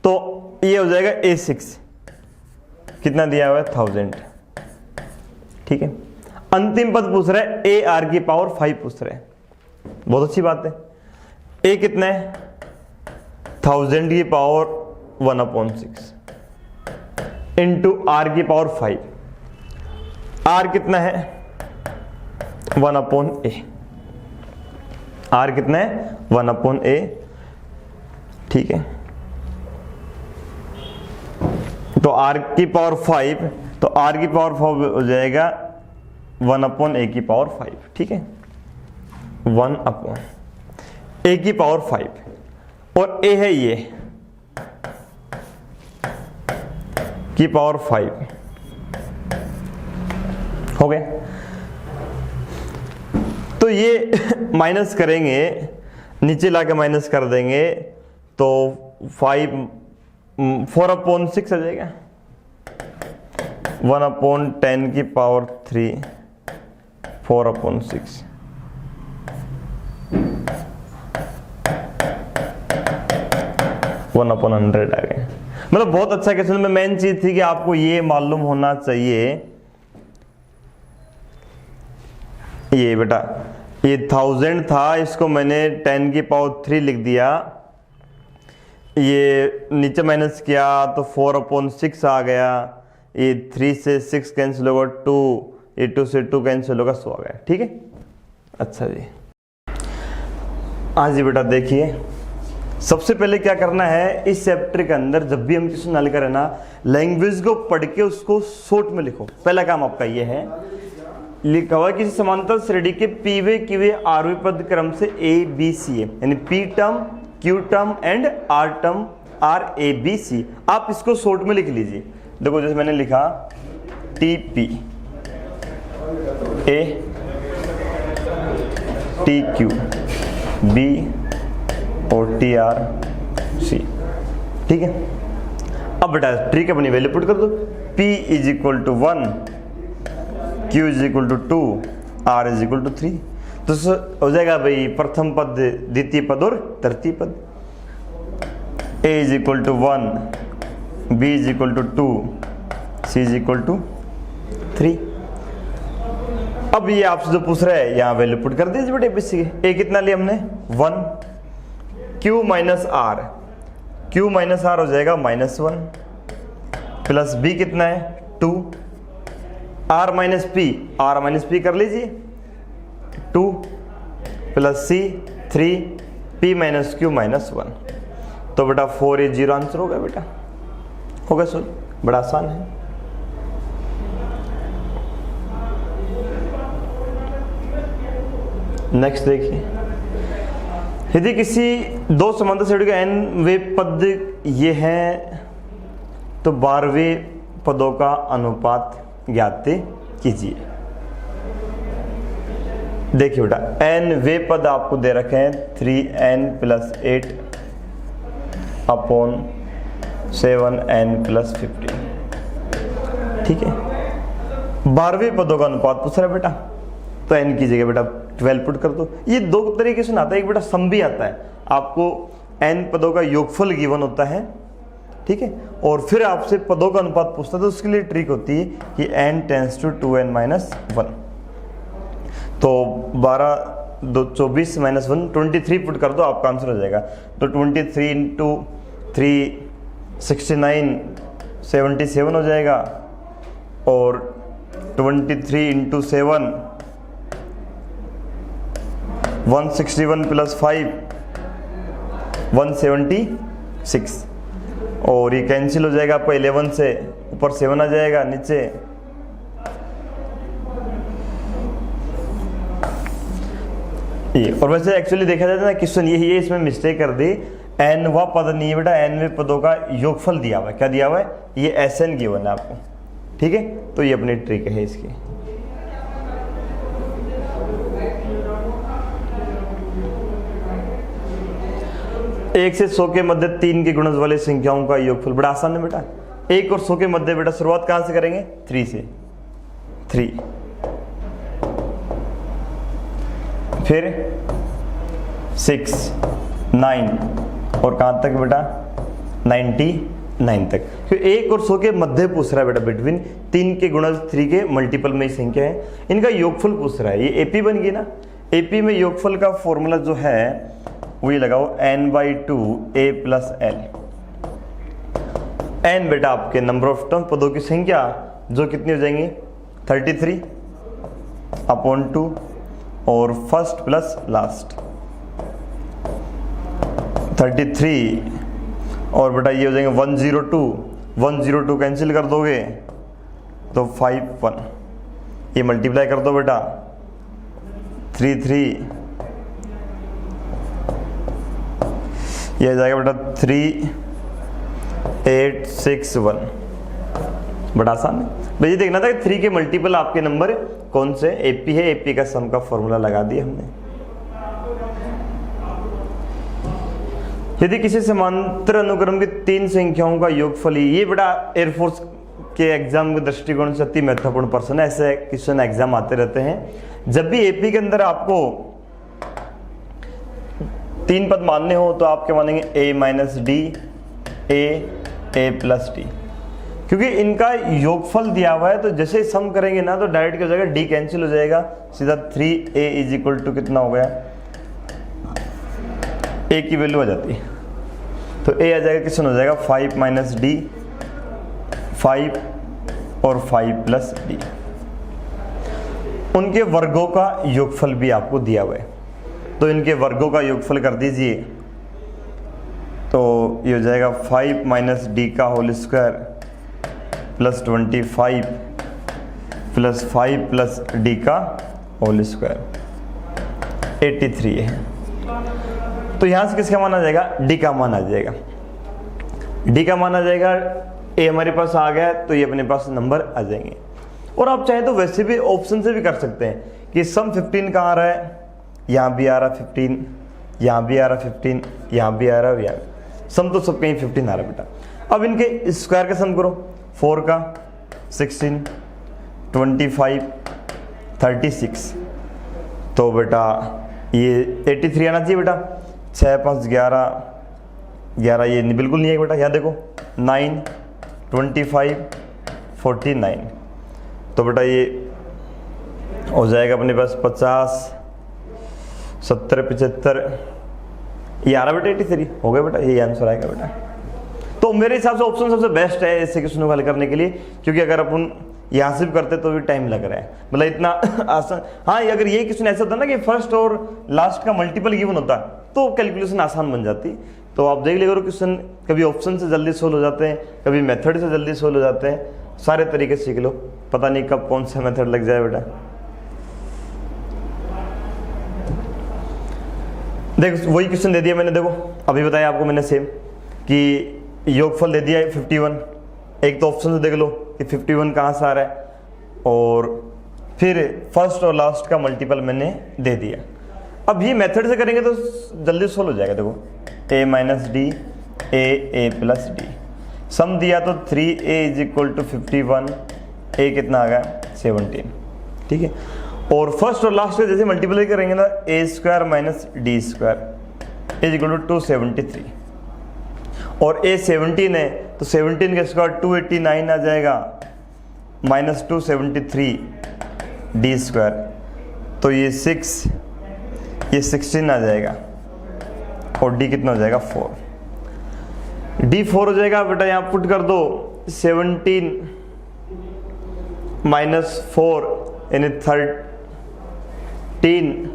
[SPEAKER 1] तो ये हो जाएगा A6, कितना दिया हुआ है 1000, ठीक है। अंतिम पद पूछ रहा है ए आर की पावर 5 पूछ रहे हैं, बहुत अच्छी बात है। ए कितना है 1000 की पावर 1/6 इंटू आर की पावर 5, आर कितना है 1/a, आर कितना है 1/a, ठीक है। तो आर की पावर 5, तो आर की पावर 5 हो जाएगा 1/a की पावर 5, ठीक है, 1/a की पावर 5, और a है ये की पावर 5, हो गए। तो ये माइनस करेंगे, नीचे लाके माइनस कर देंगे तो 4/6 आ जाएगा, 1/10 की पावर 3, 4/6, वन अपॉन 100 आ गए। मतलब बहुत अच्छा क्वेश्चन में मेन चीज थी कि आपको ये मालूम होना चाहिए, ये बेटा ये 1000 था, इसको मैंने 10 की पावर 3 लिख दिया, ये नीचे माइनस किया तो 4/6 आ गया, ये 3 से 6 कैंसिल होगा 2, ये 2 से 2 कैंसिल होगा 100 आ गया, ठीक है। अच्छा जी, आज जी बेटा देखिए, सबसे पहले क्या करना है, इस चैप्टर के अंदर जब भी हम क्वेश्चन हल करें ना, लैंग्वेज को पढ़ के उसको शॉर्ट में लिखो। पहला काम आपका ये है, लिखा हुआ किसी समांतर श्रेणी के पीवे क्यूवे आरवे पद क्रम से ए बी सी है, यानी P term Q term and R term are A B C, आप इसको शॉर्ट में लिख लीजिए। देखो जैसे मैंने लिखा T P A T Q B और टी आर सी, ठीक है। अब बेटा ट्री की अपनी वैल्यू पुट कर दो, P is equal to 1, Q is equal to 2, R is equal to 3, तो हो जाएगा भाई प्रथम पद, द्वितीय पद और तृतीय पद। A is equal to 1, B is equal to 2, C is equal to 3। अब ये आपसे जो पूछ रहा है यहाँ वैल्यू पुट कर दीजिए बेटे बेसिक। A कितना लिया हमने 1, Q minus R, Q minus R हो जाएगा -1, प्लस B कितना है 2, R minus P, R minus P कर लीजिए 2, plus C 3, P minus Q -1, तो बेटा 4 ये 0 आंसर होगा बेटा, होगा सर, बड़ा आसान है। नेक्स्ट देखिए, यदि किसी दो समांतर श्रेणी के n वे पद ये हैं तो 12वें पदों का अनुपात ज्ञात कीजिए। देखिए बेटा n वे पद आपको दे रखे हैं 3n + 8 अपॉन 7n + 15, ठीक है। 12वें पदों का अनुपात पूछ रहा है बेटा, तो n की जगह बेटा 12 पुट कर दो। ये दो तरीके से आता है, एक बेटा सम भी आता है, आपको n पदों का योगफल गिवन होता है, ठीक है, और फिर आपसे पदों का अनुपात पूछता है, तो उसके लिए ट्रिक होती है कि n टेंड्स टू 2n - 1, तो 12 2 24 - 1 23 पुट कर दो, आपका आंसर हो जाएगा। तो 23 × 3 69 77 हो जाएगा, और 23 × 7 161 + 5 176, और ये कैंसिल हो जाएगा आपका 11 से, ऊपर 7 आ जाएगा, नीचे ये। और वैसे एक्चुअली देखा जाए ना क्वेश्चन ये इसमें मिस्टेक कर दी, एन व पद नहीं है बेटा, एनवें पदों का योगफल दिया हुआ है। क्या दिया हुआ है? ये एस एन गिवन है आपको, ठीक है। तो ये अपनी ट्रिक है इसकी। एक से 100 के मध्य 3 के गुणज वाली संख्याओं का योगफल, बड़ा आसान है बेटा। 1 और 100 के मध्य बेटा शुरुआत कहां से करेंगे? 3 से। 3 फिर 6 9 और कहां तक बेटा? 99 तक। फिर 1 और 100 के मध्य पूछ रहा है बेटा, बिटवीन 3 के गुणज 3 के मल्टीपल में संख्या है, इनका योगफल पूछ रहा है। ये एपी बन गई ना। एपी में योगफल का फॉर्मूला जो है वही लगाओ, n/2 a + l। n बेटा आपके नंबर ऑफ टर्म, पदों की संख्या, जो कितनी हो जाएंगी? 33/2 और फर्स्ट प्लस लास्ट 33 और बेटा ये हो जाएंगे 102 कैंसिल कर दोगे तो 51, ये मल्टीप्लाई कर दो बेटा 3 ये आ जाएगा बेटा 3861। बड़ा आसान है भैया। देखना था कि 3 के मल्टीपल आपके नंबर कौन से? एपी है, एपी का सम का फॉर्मूला लगा दिया हमने। यदि किसी समांतर अनुक्रम की 3 संख्याओं का योगफल, ये बेटा एयरफोर्स के एग्जाम के दृष्टिकोण से अति महत्वपूर्ण प्रश्न है। ऐसे क्वेश्चन एग्जाम आते रहते हैं। जब भी एपी के अंदर आपको 3 पद मानने हो तो आप क्या मानेंगे? a - d a + d, क्योंकि इनका योगफल दिया हुआ है। तो जैसे सम करेंगे ना तो डायरेक्ट क्या हो जाएगा? d कैंसिल हो जाएगा, सीधा 3a = कितना हो गया? a की वैल्यू आ जाती है तो a आ जाएगा, कितना हो जाएगा? 5 - d 5 और 5 + d। उनके वर्गों का योगफल भी आपको दिया हुआ है, तो इनके वर्गों का योगफल कर दीजिए तो ये हो जाएगा 5 - d का होल स्क्वायर + 25 + 5 + d का होल स्क्वायर 83 है। तो यहां से किसका मान आ जाएगा? d का मान आ जाएगा। d का मान आ जाएगा, a हमारे पास आ गया तो ये अपने पास नंबर आ जाएंगे। और आप चाहे तो वैसे भी ऑप्शन से भी कर सकते हैं कि सम 15 कहाँ आ रहा है? यहाँ भी आ रहा 15, यहाँ भी आ रहा 15, यहाँ भी आ रहा है, यहाँ सम तो सब कहीं 15 आ रहा है बेटा। अब इनके स्क्वायर का सम करो, 4 का 16, 25, 36, तो बेटा ये 83 आना चाहिए बेटा। 6 5 11, 11 ये बिल्कुल नहीं है बेटा। यहाँ देखो 9, 25, 49, तो बेटा ये हो जाएगा अपने पास 50, 70, 75, ये आ रहा बेटा 83 हो गया बेटा। ये आंसर आएगा बेटा। तो मेरे हिसाब से ऑप्शन सबसे बेस्ट है ऐसे क्वेश्चन को हल करने के लिए, क्योंकि अगर अपन यहाँ से भी करते तो भी टाइम लग रहा है, मतलब इतना आसान। हाँ, अगर ये क्वेश्चन ऐसा होता ना कि फर्स्ट और लास्ट का मल्टीपल गिवन होता तो कैलकुलेशन आसान बन जाती। तो आप देख लिया करो क्वेश्चन, कभी ऑप्शन से जल्दी सोल्व हो जाते हैं, कभी मेथड से जल्दी सोल्व हो जाते हैं। सारे तरीके सीख लो, पता नहीं कब कौन सा मेथड लग जाए बेटा। देखो वही क्वेश्चन दे दिया मैंने, देखो अभी बताया आपको मैंने सेम कि योगफल दे दिया है 51। एक तो ऑप्शन से देख लो कि 51 कहाँ से आ रहा है, और फिर फर्स्ट और लास्ट का मल्टीपल मैंने दे दिया। अब ये मेथड से करेंगे तो जल्दी सोल्व हो जाएगा। देखो a - d a + d, सम दिया तो 3a = 51, a कितना आ गया? 17, ठीक है। और फर्स्ट और लास्ट का जैसे मल्टीप्लाई करेंगे ना, a² - d² = 273, और a 17 है तो 17 का स्क्वायर 289 आ जाएगा, -273 d², तो ये 6, ये 16 आ जाएगा, और d कितना हो जाएगा? 4, d 4 हो जाएगा बेटा। यहाँ पुट कर दो 17 - 4 यानी 13,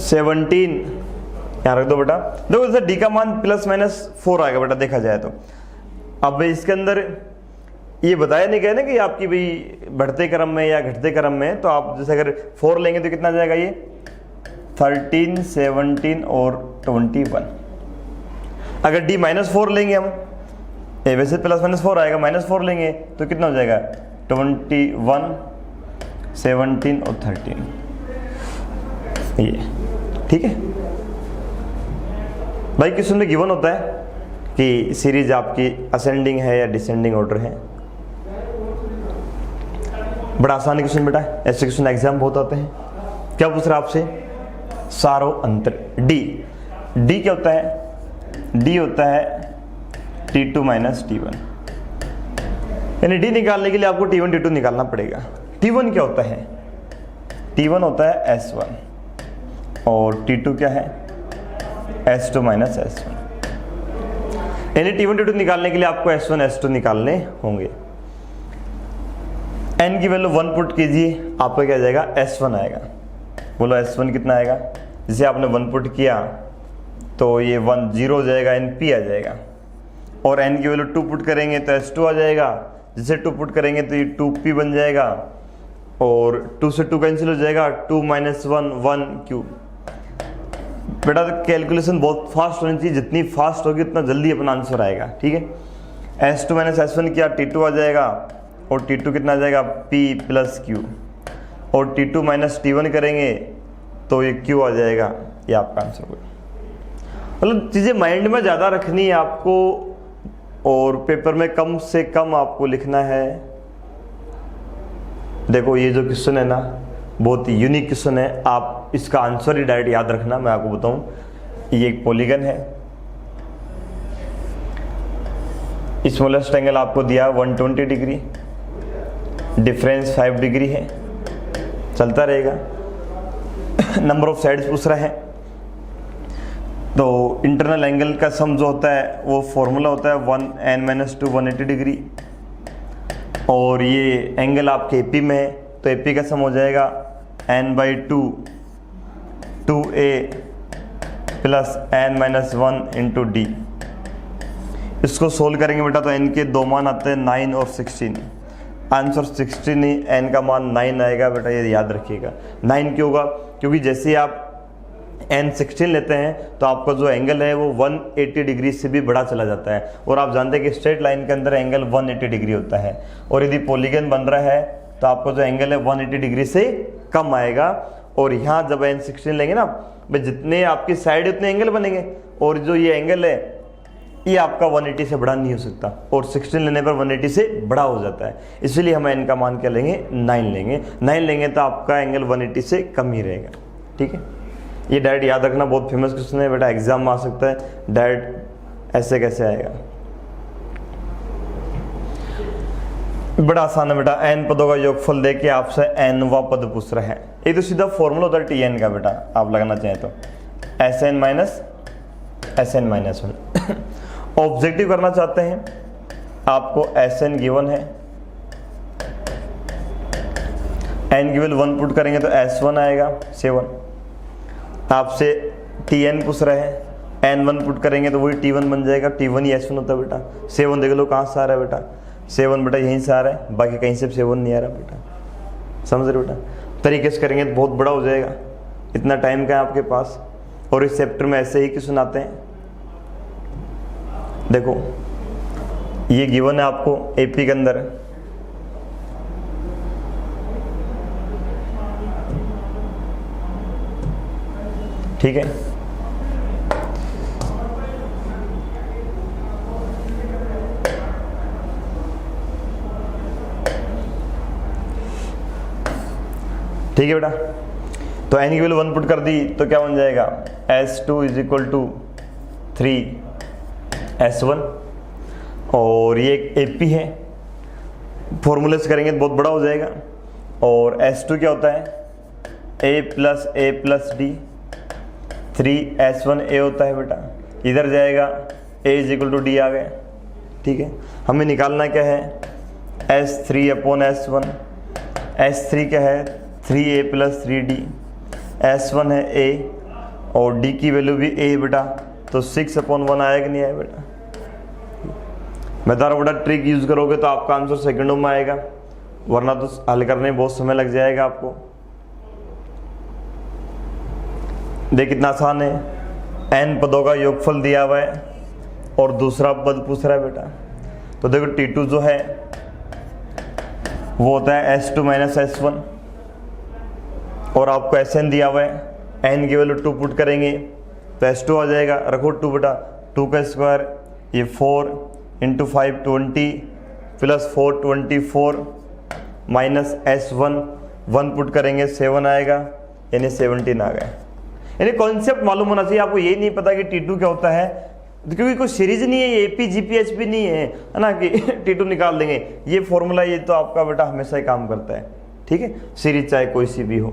[SPEAKER 1] 17 यहाँ रख दो बेटा। देखो जैसे d का मान ±4 आएगा बेटा देखा जाए तो। अब इसके अंदर ये बताया नहीं गया ना कि आपकी भाई बढ़ते क्रम में या घटते क्रम में, तो आप जैसे अगर 4 लेंगे तो कितना आ जाएगा? ये 13, 17 और 21। अगर d -4 लेंगे हम, वैसे +-4 आएगा, -4 लेंगे तो कितना हो जाएगा 21, 17 और 13, ये ठीक है भाई। क्वेश्चन में गिवन होता है कि सीरीज आपकी असेंडिंग है या डिसेंडिंग ऑर्डर है। बड़ा आसान क्वेश्चन बेटा, ऐसे क्वेश्चन एग्जाम बहुत आते हैं। क्या पूछ रहा है आपसे, सारो अंतर डी क्या होता है, डी होता है T2 माइनस T1, यानी डी निकालने के लिए आपको T1 T2 निकालना पड़ेगा। T1 क्या होता है, T1 होता है S1 और T2 क्या है S2 माइनस S1, यानी T1 T2 निकालने के लिए आपको S1 S2 निकालने होंगे। n की वैल्यू 1 पुट कीजिए, आपका क्या जाएगा S1 आएगा। बोलो S1 कितना आएगा, जैसे आपने 1 पुट किया तो ये 1 0 हो जाएगा, NP आ जाएगा। और n की वैल्यू 2 पुट करेंगे तो S2 आ जाएगा, जिसे 2 पुट करेंगे तो ये 2P बन जाएगा और 2 से 2 कैंसिल हो जाएगा, 2 - 1 1 Q। बेटा कैलकुलेशन बहुत फास्ट होनी चाहिए, जितनी फास्ट होगी उतना जल्दी अपना आंसर आएगा, ठीक है। S2 माइनस S1 किया, T2 आ जाएगा और T2 कितना आ जाएगा P + Q, और T2 माइनस T1 करेंगे तो ये Q आ जाएगा, ये आपका आंसर होगा। मतलब चीज़ें माइंड में ज़्यादा रखनी है आपको और पेपर में कम से कम आपको लिखना है। देखो ये जो क्वेश्चन है ना बहुत यूनिक क्वेश्चन है, आप इसका आंसर ही डायरेक्ट याद रखना। मैं आपको बताऊं, ये एक पॉलीगन है, स्मॉलेस्ट एंगल आपको दिया 120 डिग्री, डिफरेंस 5 डिग्री है, चलता रहेगा। नंबर ऑफ साइड्स पूछ रहा है, तो इंटरनल एंगल का सम जो होता है वो फॉर्मूला होता है 1n-2 180 डिग्री, और ये एंगल आपके एपी में है तो एपी का सम हो जाएगा n/2 2a + n-1 × d। इसको सोल्व करेंगे बेटा तो n के 2 मान आते हैं 9 और 16, आंसर 16 नहीं, n का मान 9 आएगा बेटा, ये याद रखिएगा। 9 क्यों होगा, क्योंकि जैसे आप n 16 लेते हैं तो आपका जो एंगल है वो 180 डिग्री से भी बड़ा चला जाता है, और आप जानते हैं कि स्ट्रेट लाइन के अंदर एंगल 180 डिग्री होता है, और यदि पॉलीगन बन रहा है तो आपका जो एंगल है 180 डिग्री से कम आएगा। और यहाँ जब n 16 लेंगे ना भाई, जितने आपकी साइड उतने एंगल बनेंगे, और जो ये एंगल है ये आपका 180 से बड़ा नहीं हो सकता, और 16 लेने पर 180 से बड़ा हो जाता है। इसलिए हम n का मान क्या लेंगे 9 लेंगे। 9 लेंगे तो आपका एंगल 180 से कम ही रहेगा, ठीक है। ये डायरेक्ट याद रखना, बहुत फेमस क्वेश्चन है बेटा, एग्जाम में आ सकता है। डायरेक्ट ऐसे कैसे आएगा, बड़ा आसान है बेटा। n पदों का योगफल देके आपसे nवां पद पूछ रहा है। ये तो सीधा फॉर्मूला होता है Tn का बेटा, आप लगाना चाहें तो Sn माइनस Sn-1। ऑब्जेक्टिव करना चाहते हैं, आपको Sn गिवन है, n की वैल्यू 1 पुट करेंगे तो S1 आएगा 7। आपसे Tn पूछ रहे हैं, n1 पुट करेंगे तो वही T1 बन जाएगा, T1 ही S1 होता है बेटा। 7 देख लो कहाँ से आ रहा है बेटा, 7 बेटा यहीं से आ रहा है, बाकी कहीं से 7 नहीं आ रहा बेटा, समझ रहे बेटा। तरीके से करेंगे तो बहुत बड़ा हो जाएगा, इतना टाइम का है आपके पास, और इस चैप्टर में ऐसे ही क्वेश्चन आते हैं। देखो ये गिवन है आपको एपी के अंदर, ठीक है। ठीक है बेटा, तो n की वैल्यू 1 पुट कर दी तो क्या बन जाएगा S2 = 3S1, और ये एक AP है, फॉर्मूले से करेंगे तो बहुत बड़ा हो जाएगा। और S2 क्या होता है A + D, 3S1A होता है बेटा, इधर जाएगा A = D आ गया, ठीक है। हमें निकालना क्या है S3/S1, S3 क्या है 3A + 3D, S1 है A और D की वैल्यू भी A बेटा, तो 6/1 आया कि नहीं आया बेटा। मैं बता रहा हूँ बेटा, ट्रिक यूज करोगे तो आपका आंसर सेकंडों में आएगा, वरना तो हल करने में बहुत समय लग जाएगा आपको। देख कितना आसान है, n पदों का योगफल दिया हुआ है और दूसरा पद पूछ रहा है बेटा। तो देखो T2 जो है वो होता है S2 माइनस S1 और आपको Sn दिया हुआ है, n की वैल्यू 2 पुट करेंगे तो S2 आ जाएगा, रखो 2 बेटा, 2 का स्क्वायर ये 4 into 5 20 plus 4 24 minus S1 1 put करेंगे 7 आएगा, यानी 17 आ गया। यानी कॉन्सेप्ट मालूम होना चाहिए आपको, ये नहीं पता कि T2 क्या होता है, क्योंकि कोई सीरीज नहीं है, ये AP GP HP नहीं है ना कि T2 निकाल देंगे। ये फॉर्मूला ये तो आपका बेटा हमेशा ही काम करता है, ठीक है, सीरीज चाहे कोई सी भी हो।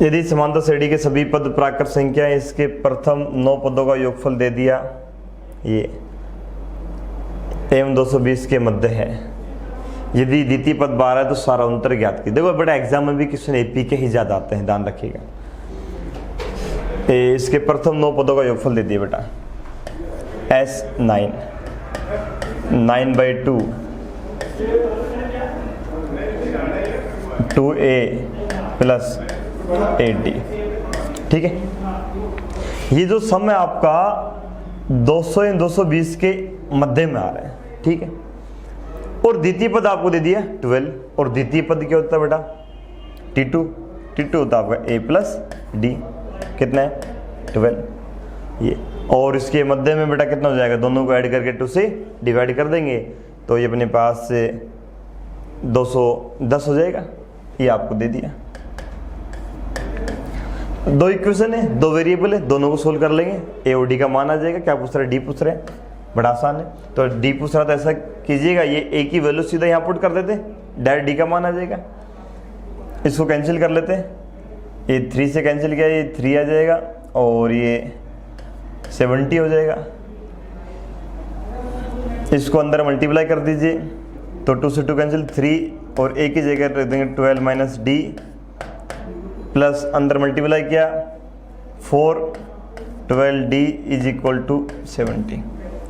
[SPEAKER 1] यदि समांतर श्रेणी के सभी पद प्राकृत संख्या है, इसके प्रथम 9 पदों का योगफल दे दिया, ये M220 के मध्य है। यदि द्वितीय पद 12 है तो सारा अंतर ज्ञात की। देखो बड़ा एग्जाम में भी क्वेश्चन AP के ही ज्यादा आते हैं, ध्यान रखिएगा। इसके प्रथम 9 पदों का योगफल दे दिया बेटा, S9 9/2 2A प्लस 80, ठीक है। ये जो सम है आपका 200 या 220 के मध्य में आ रहा है, ठीक है। और द्वितीय पद आपको दे दिया 12, और द्वितीय पद क्या होता है बेटा T2 होता है आपका A प्लस D, कितना है 12 ये, और इसके मध्य में बेटा कितना हो जाएगा, दोनों को ऐड करके 2 से डिवाइड कर देंगे तो ये अपने पास से 210 हो जाएगा। ये आपको दे दिया। 2 इक्वेशन है, 2 वेरिएबल है, दोनों को सोल्व कर लेंगे, A और D का मान आ जाएगा। क्या पूछ रहे हैं, D पूछ रहे हैं, बड़ा आसान है। तो D पूछ रहा था, ऐसा कीजिएगा, ये A की वैल्यू सीधा यहाँ पुट कर देते, डायरेक्ट D का मान आ जाएगा। इसको कैंसिल कर लेते हैं, ये 3 से कैंसिल किया, ये 3 आ जाएगा और ये 70 हो जाएगा। इसको अंदर मल्टीप्लाई कर दीजिए तो 2 से 2 कैंसिल, 3 और A की जगह रख देंगे 12 माइनस D प्लस अंदर मल्टीप्लाई किया 4 12D इज इक्वल टू 70,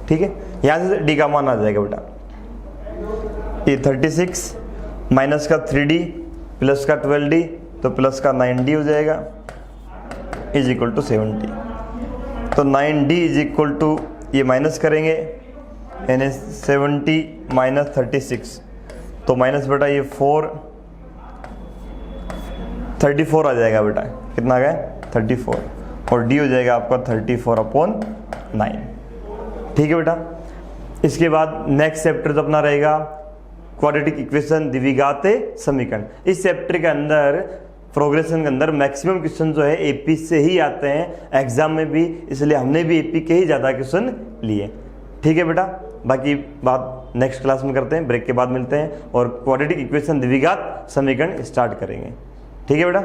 [SPEAKER 1] ठीक है। यहाँ से D का मान आ जाएगा बेटा, ये 36 माइनस का 3D प्लस का 12D तो प्लस का 9D हो जाएगा इज इक्वल टू 70। तो 9D इज इक्वल टू ये माइनस करेंगे यानी 70 माइनस 36 तो माइनस बेटा ये 34 आ जाएगा बेटा, कितना आ गया 34, और D हो जाएगा आपका 34/9, ठीक है बेटा। इसके बाद नेक्स्ट चैप्टर जो अपना रहेगा क्वाड्रेटिक इक्वेशन द्विघात समीकरण। इस चैप्टर के अंदर प्रोग्रेशन के अंदर मैक्सिमम क्वेश्चन जो है AP से ही आते हैं एग्जाम में भी, इसलिए हमने भी AP के ही ज़्यादा क्वेश्चन लिए, ठीक है बेटा। बाकी बात नेक्स्ट क्लास में करते हैं, ब्रेक के बाद मिलते हैं और क्वाड्रेटिक इक्वेशन द्विघात समीकरण स्टार्ट करेंगे, ठीक है बेटा।